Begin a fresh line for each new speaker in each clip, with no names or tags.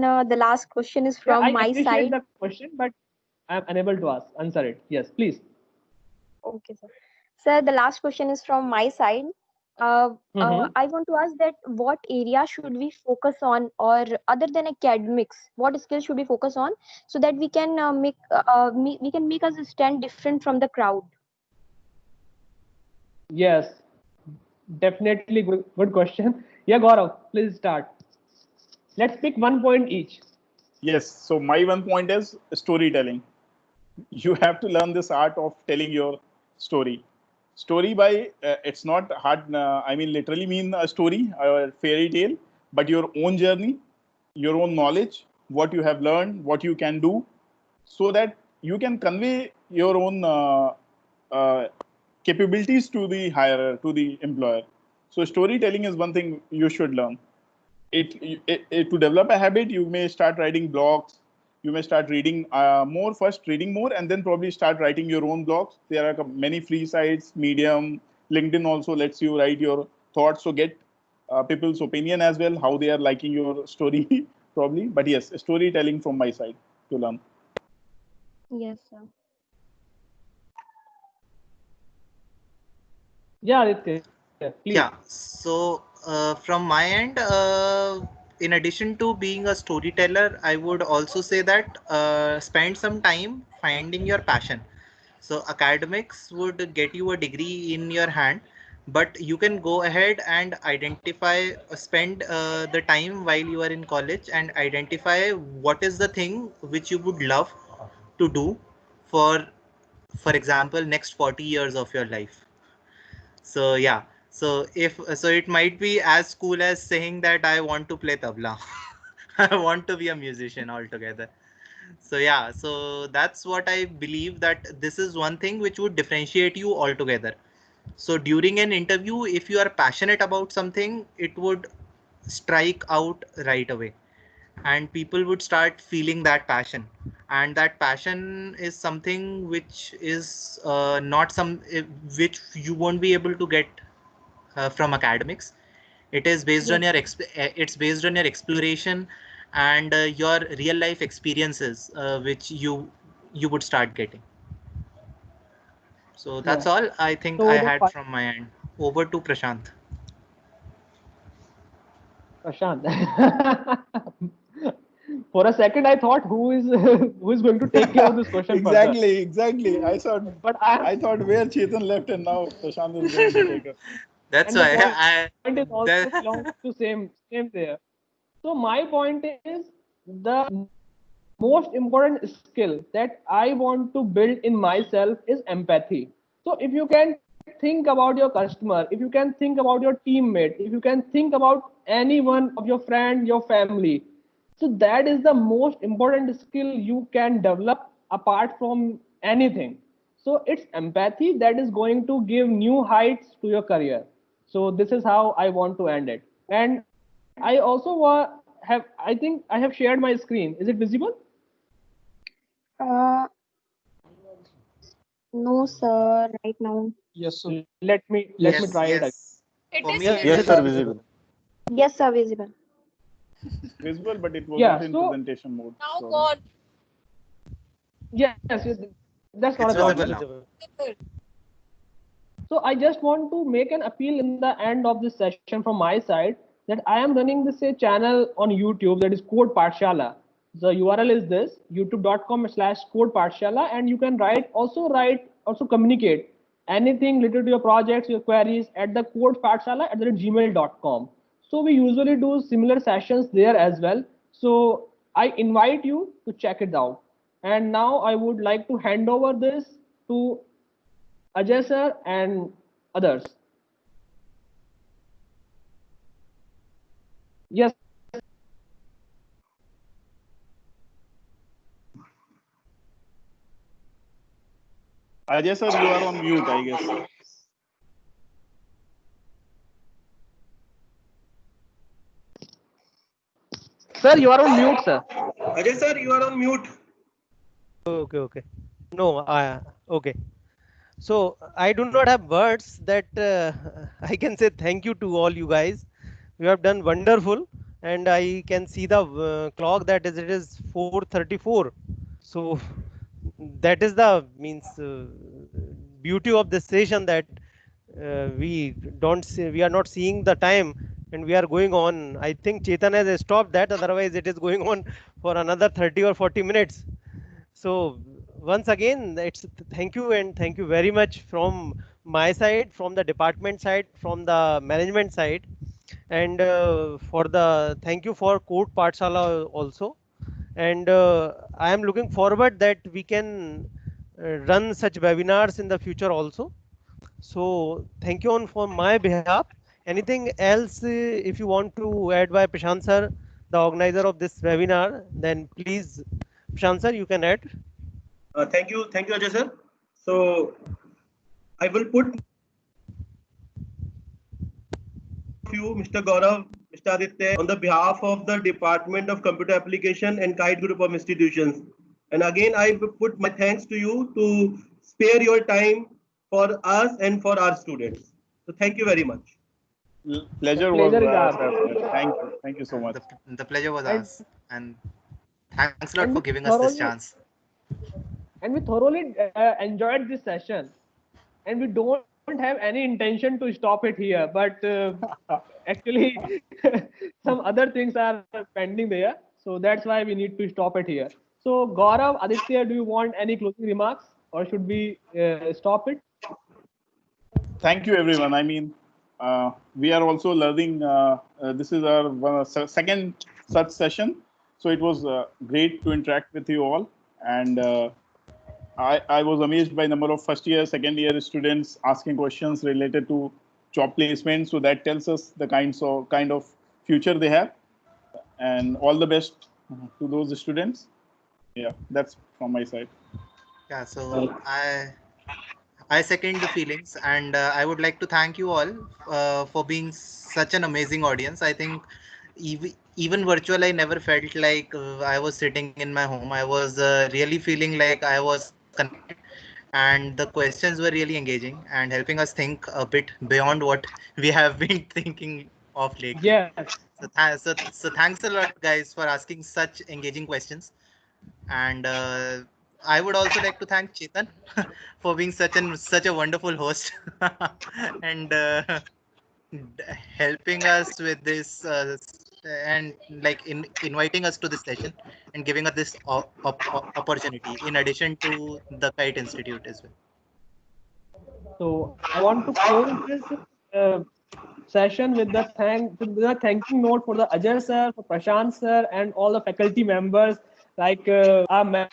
And the last question is
Yeah, I
from my
appreciate
side.
the question, but I'm unable to answer it. Yes, please.
Okay, sir. Sir, the last question is from my side.
Mm-hmm.
I want to ask that what area should we focus on, or other than academics, what skills should we focus on so that we can we can make us stand different from the crowd?
Yes, definitely good question. Yeah, Gaurav, please start. Let's pick one point each.
Yes. So my one point is storytelling. You have to learn this art of telling your story. Story by it's not hard. I mean, literally mean a story, a fairy tale, but your own journey, your own knowledge, what you have learned, what you can do, so that you can convey your own uh, capabilities to the hirer, to the employer. So storytelling is one thing you should learn. To develop a habit, you may start writing blogs. You may start reading more first, reading more, and then probably start writing your own blogs. There are many free sites. Medium, LinkedIn also lets you write your thoughts, so get people's opinion as well, how they are liking your story probably. But yes, storytelling from my side to learn.
Yes, sir.
Yeah, Aditya, please.
Yeah, so from my end, in addition to being a storyteller, I would also say that spend some time finding your passion. So academics would get you a degree in your hand, but you can go ahead and identify, spend the time while you are in college and identify what is the thing which you would love to do for for example, next 40 years of your life. So yeah, so it might be as cool as saying that I want to play tabla. I want to be a musician altogether. So yeah, so that's what I believe, that this is one thing which would differentiate you altogether. So during an interview, if you are passionate about something, it would strike out right away, and people would start feeling that passion. And that passion is something which is not some which you won't be able to get from academics. It is based on
Yes,
your
sir.
it's based on your exploration and your real life experiences, which you would start getting. So
Yeah.
that's all I think I
So the
had from my end. Over to Prashant.
Prashant. For a second, I thought who is going to take care of this question further.
Exactly.
But I
I thought where Chetan left, and now Prashant is going to take it.
That's
and the
why
point
I
is also
the
belongs to same there. So my point is the most important skill that I want to build in myself is empathy. So if you can think about your customer, if you can think about your teammate, if you can think about anyone of your friend, your family, so that is the most important skill you can develop apart from anything. So it's empathy that is going to give new heights to your career. So this is how I want to end it. And I also have, I think I have shared my screen. Is it visible?
Uh, no, sir. Right now.
Yes, sir.
Let me
yes,
try it again.
yes.
It
For
is
me,
Yes,
it
yes,
is.
sir,
visible.
visible.
Yes, sir. Visible.
Visible, but it was not
Yeah.
in
So
presentation mode.
Now
Probably.
what?
yes, that's not a
It's
Now it's
visible
problem.
now.
visible.
Visible.
So I just want to make an appeal in the end of this session from my side that I am running this channel on YouTube, that is Code Pathshala. The URL is this youtube.com/Code Pathshala, and you can also communicate anything related to your projects, your queries at the Code Pathshala at the gmail.com. So we usually do similar sessions there as well. So I invite you to check it out. And now I would like to hand over this to Ajay sir and others. Yes, sir.
Ajay sir, you are on mute, I guess.
Sir, you are on mute, sir.
Ajay sir, you are on mute.
Okay, okay. No, okay. So I do not have words that I can say thank you to all you guys. You have done wonderful, and I can see the clock that it is 4:34. So that is the means beauty of this session, that we don't see, we are not seeing the time, and we are going on. I think Chetan has stopped that, otherwise it is going on for another 30 or 40 minutes. So once again, it's thank you, and thank you very much from my side, from the department side, from the management side, and for the thank you for Code Pathshala also. And I am looking forward that we can run such webinars in the future also. So thank you on for my behalf. Anything else if you want to add by Prashant sir, the organizer of this webinar, then please, Prashant sir, you can add.
Thank you, Ajay sir. So I will put you, Mr. Gaurav, Mr. Aditya, on the behalf of the Department of Computer Application and Kite Group of Institutions. And again, I will put my thanks to you to spare your time for us and for our students. So thank you very much.
Pleasure was
Pleasure is ours.
Thank you so much.
The pleasure was
And-
ours, and thanks a lot
and
for
we
giving us this
thoroughly-
chance.
And we thoroughly enjoyed this session, and we don't have any intention to stop it here, but actually some other things are pending there, so that's why we need to stop it here. So Gaurav, Aditya, do you want any closing remarks, or should we stop it?
Thank you, everyone. I mean, we are also learning. This is our second such session, so it was great to interact with you all. And I was amazed by number of first year, second year students asking questions related to job placement. So that tells us the kind of future they have. And all the best to those students. Yeah, that's from my side.
Yeah, so I second the feelings, and I would like to thank you all for being such an amazing audience. I think even virtual, I never felt like I was sitting in my home. I was really feeling like I was connected, and the questions were really engaging and helping us think a bit beyond what we have been thinking of lately.
Yes.
So thanks a lot, guys, for asking such engaging questions. And I would also like to thank Chetan for being such a wonderful host and helping us with this and like inviting us to this session and giving us this opportunity in addition to the Kite Institute as well.
So I want to close this session with the thanking note for the Ajay sir, for Prashant sir, and all the faculty members like our ma'am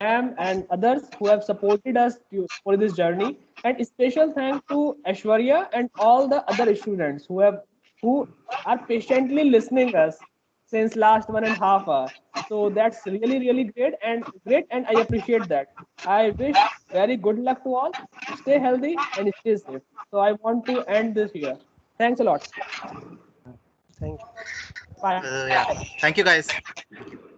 and others who have supported us for this journey. And special thanks to Aishwarya and all the other students who are patiently listening us since last 1.5 hours. So that's really great, and I appreciate that. I wish very good luck to all. Stay healthy and stay safe. So I want to end this here. Thanks a lot.
Thank you.
Bye.
Yeah, thank you, guys. Thank you.